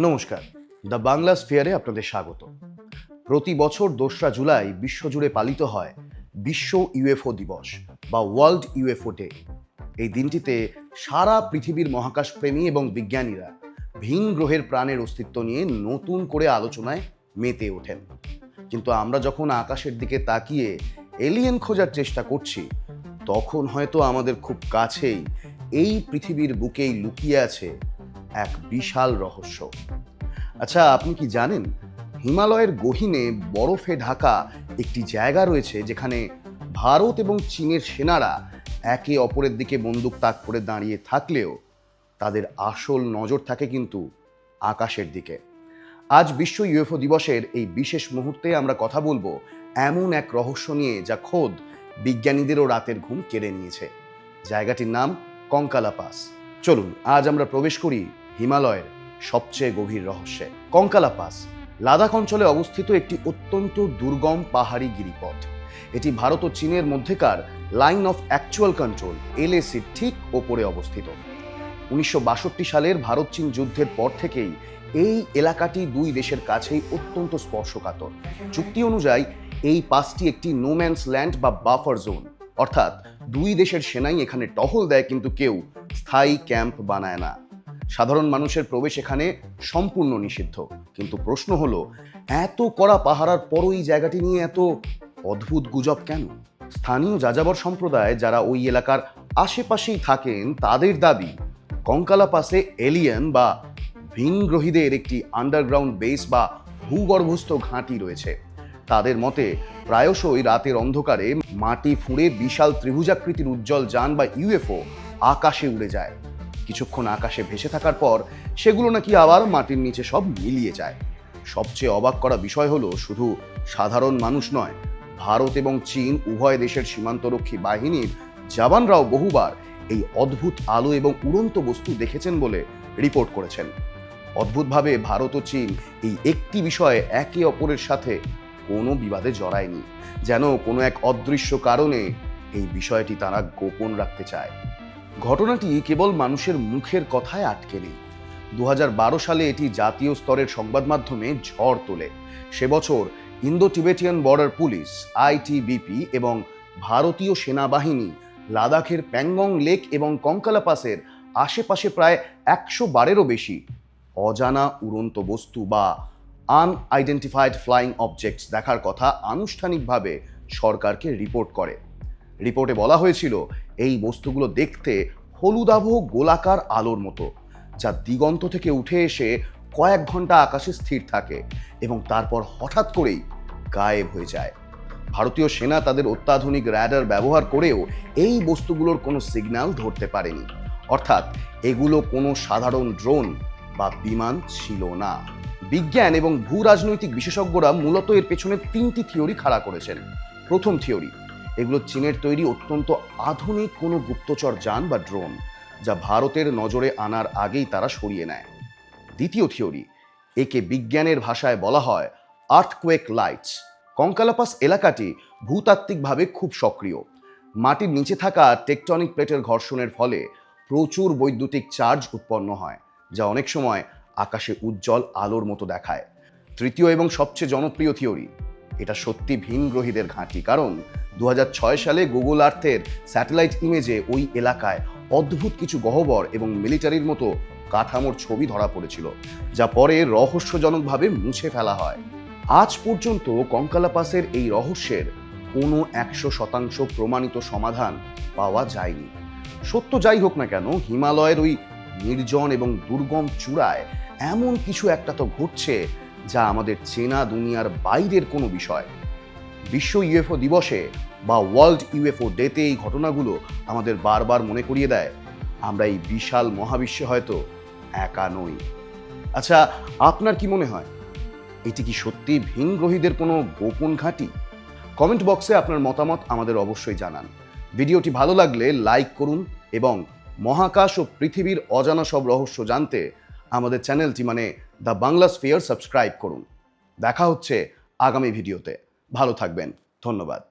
নমস্কার, দ্য বাংলা স্ফিয়ারে আপনাদের স্বাগত। প্রতি বছর 2রা জুলাই বিশ্বজুড়ে পালিত হয় বিশ্ব ইউএফও দিবস বা ওয়ার্ল্ড ইউএফও ডে। এই দিনটিতে সারা পৃথিবীর মহাকাশ প্রেমী এবং বিজ্ঞানীরা ভিন গ্রহের প্রাণের অস্তিত্ব নিয়ে নতুন করে আলোচনায় মেতে ওঠেন। কিন্তু আমরা যখন আকাশের দিকে তাকিয়ে এলিয়েন খোঁজার চেষ্টা করছি, তখন হয়তো আমাদের খুব কাছেই এই পৃথিবীর বুকেই লুকিয়ে আছে এক বিশাল রহস্য। আচ্ছা, আপনি কি জানেন হিমালয়ের গহীনে বরফে ঢাকা একটি জায়গা রয়েছে যেখানে ভারত এবং চীনের সেনারা একে অপরের দিকে বন্দুক তাক করে দাঁড়িয়ে থাকলেও তাদের আসল নজর থাকে কিন্তু আকাশের দিকে। আজ বিশ্ব ইউএফও দিবসের এই বিশেষ মুহূর্তে আমরা কথা বলবো এমন এক রহস্য নিয়ে যা খোদ বিজ্ঞানীদেরও রাতের ঘুম কেড়ে নিয়েছে। জায়গাটির নাম কঙ্কালা পাস। চলুন আজ আমরা প্রবেশ করি হিমালয়ের সবচেয়ে গভীর রহস্যে। কঙ্কালা পাস লাদাখ অঞ্চলে অবস্থিত একটি অত্যন্ত দুর্গম পাহাড়ি গিরিপথ। এটি ভারত ও চীনের মধ্যেকার লাইন অফ অ্যাকচুয়াল কন্ট্রোল এলএসির ঠিক ওপরে অবস্থিত। 1962 সালের ভারত চীন যুদ্ধের পর থেকেই এই এলাকাটি দুই দেশের কাছেই অত্যন্ত স্পর্শকাতর। চুক্তি অনুযায়ী এই পাসটি একটি নোম্যান্স ল্যান্ড বা বাফার জোন, অর্থাৎ দুই দেশের সেনাই এখানে টহল দেয় কিন্তু কেউ স্থায়ী ক্যাম্প বানায় না। সাধারণ মানুষের প্রবেশ এখানে সম্পূর্ণ নিষিদ্ধ। কিন্তু প্রশ্ন হলো, এত কড়া পাহারার পরও এই জায়গাটি নিয়ে এত অদ্ভুত গুজব কেন? স্থানীয় যাযাবর সম্প্রদায় যারা ওই এলাকার আশেপাশেই থাকেন তাদের দাবি কঙ্কালা পাসে এলিয়েন বা ভিনগ্রহীদের একটি আন্ডারগ্রাউন্ড বেস বা ভূগর্ভস্থ ঘাঁটি রয়েছে। তাদের মতে প্রায়শই রাতের অন্ধকারে মাটি ফুঁড়ে বিশাল ত্রিভুজাকৃতির উজ্জ্বল যান বা ইউএফও আকাশে উড়ে যায়। কিছুক্ষণ আকাশে ভেসে থাকার পর সেগুলো নাকি আবার মাটির নিচে সব মিলিয়ে যায়। সবচেয়ে অবাক করা বিষয় হলো, শুধু সাধারণ মানুষ নয়, ভারত এবং চীন উভয় দেশের সীমান্তরক্ষী বাহিনীর জওয়ানরাও বহুবার এই অদ্ভুত আলো এবং উড়ন্ত বস্তু দেখেছেন বলে রিপোর্ট করেছেন। অদ্ভুতভাবে ভারত ও চীন এই একটি বিষয়ে একে অপরের সাথে কোনো বিবাদে জড়ায়নি, যেন কোনো এক অদৃশ্য কারণে এই বিষয়টি তারা গোপন রাখতে চায়। ঘটনাটি কেবল মানুষের মুখের কথায় আটকে নেই। 2012 সালে এটি জাতীয় স্তরের সংবাদ মাধ্যমে ঝড় তোলে। সে বছর Indo Tibetan border police ITBP এবং ভারতীয় সেনাবাহিনী লাদাখের প্যাংগং লেক এবং কঙ্কালা পাসের আশেপাশে প্রায় 100 বারেরও বেশি অজানা উড়ন্ত বস্তু বা আনআইডেন্টিফাইড ফ্লাইং অবজেক্টস দেখার কথা আনুষ্ঠানিকভাবে সরকারকে রিপোর্ট করে। রিপোর্টে বলা হয়েছিল এই বস্তুগুলো দেখতে হলুদাভ গোলাকার আলোর মতো, যা দিগন্ত থেকে উঠে এসে কয়েক ঘন্টা আকাশে স্থির থাকে এবং তারপর হঠাৎ করেই গায়েব হয়ে যায়। ভারতীয় সেনা তাদের অত্যাধুনিক র্যাডার ব্যবহার করেও এই বস্তুগুলোর কোনো সিগন্যাল ধরতে পারেনি, অর্থাৎ এগুলো কোনো সাধারণ ড্রোন বা বিমান ছিল না। বিজ্ঞান এবং ভূ রাজনৈতিক বিশেষজ্ঞরা মূলত এর পেছনে 3টি থিওরি খাড়া করেছেন। প্রথম থিওরি, এগুলো চীনের তৈরি অত্যন্ত আধুনিক কোনো গুপ্তচর যান বা ড্রোন, যা ভারতের নজরে আনার আগেই তারা সরিয়ে নেয়। দ্বিতীয় থিওরি, একে বিজ্ঞানের ভাষায় বলা হয় আর্থকোয়েক লাইটস। কঙ্কালা পাস এলাকাটি ভূতাত্ত্বিকভাবে খুব সক্রিয়। মাটির নিচে থাকা টেকটনিক প্লেটের ঘর্ষণের ফলে প্রচুর বৈদ্যুতিক চার্জ উৎপন্ন হয়, যা অনেক সময় আকাশে উজ্জ্বল আলোর মতো দেখায়। তৃতীয় এবং সবচেয়ে জনপ্রিয় থিওরি, এটা সত্যি ভিনগ্রহীদের ঘাঁটি, কারণ 2006 সালে গুগল আর্থের স্যাটেলাইট ইমেজে ওই এলাকায় অদ্ভুত কিছু গহ্বর এবং মিলিটারির মতো কাঠামোর ছবি ধরা পড়েছিল, যা পরে রহস্যজনকভাবে মুছে ফেলা হয়। আজ পর্যন্ত কঙ্কালা পাসের এই রহস্যের কোনো 100% প্রমাণিত সমাধান পাওয়া যায়নি। সত্য যাই হোক না কেন, হিমালয়ের ওই নির্জন এবং দুর্গম চূড়ায় এমন কিছু একটা তো ঘটছে যা আমাদের চেনা দুনিয়ার বাইরের কোনো বিষয়। বিশ্ব ইউএফও দিবসে বা ওয়ার্ল্ড ইউএফও ডেতে এই ঘটনাগুলো আমাদের বারবার মনে করিয়ে দেয় আমরা এই বিশাল মহাবিশ্বে হয়তো একা নই। আচ্ছা, আপনার কি মনে হয়, এটি কি সত্যি ভিনগ্রহীদের কোনো গোপন ঘাঁটি? কমেন্ট বক্সে আপনার মতামত আমাদের অবশ্যই জানান। ভিডিওটি ভালো লাগলে লাইক করুন এবং মহাকাশ ও পৃথিবীর অজানা সব রহস্য জানতে আমাদের চ্যানেলটি মানে দ্য বাংলা স্ফিয়ার সাবস্ক্রাইব করুন। দেখা হচ্ছে আগামী ভিডিওতে। ভালো থাকবেন। ধন্যবাদ।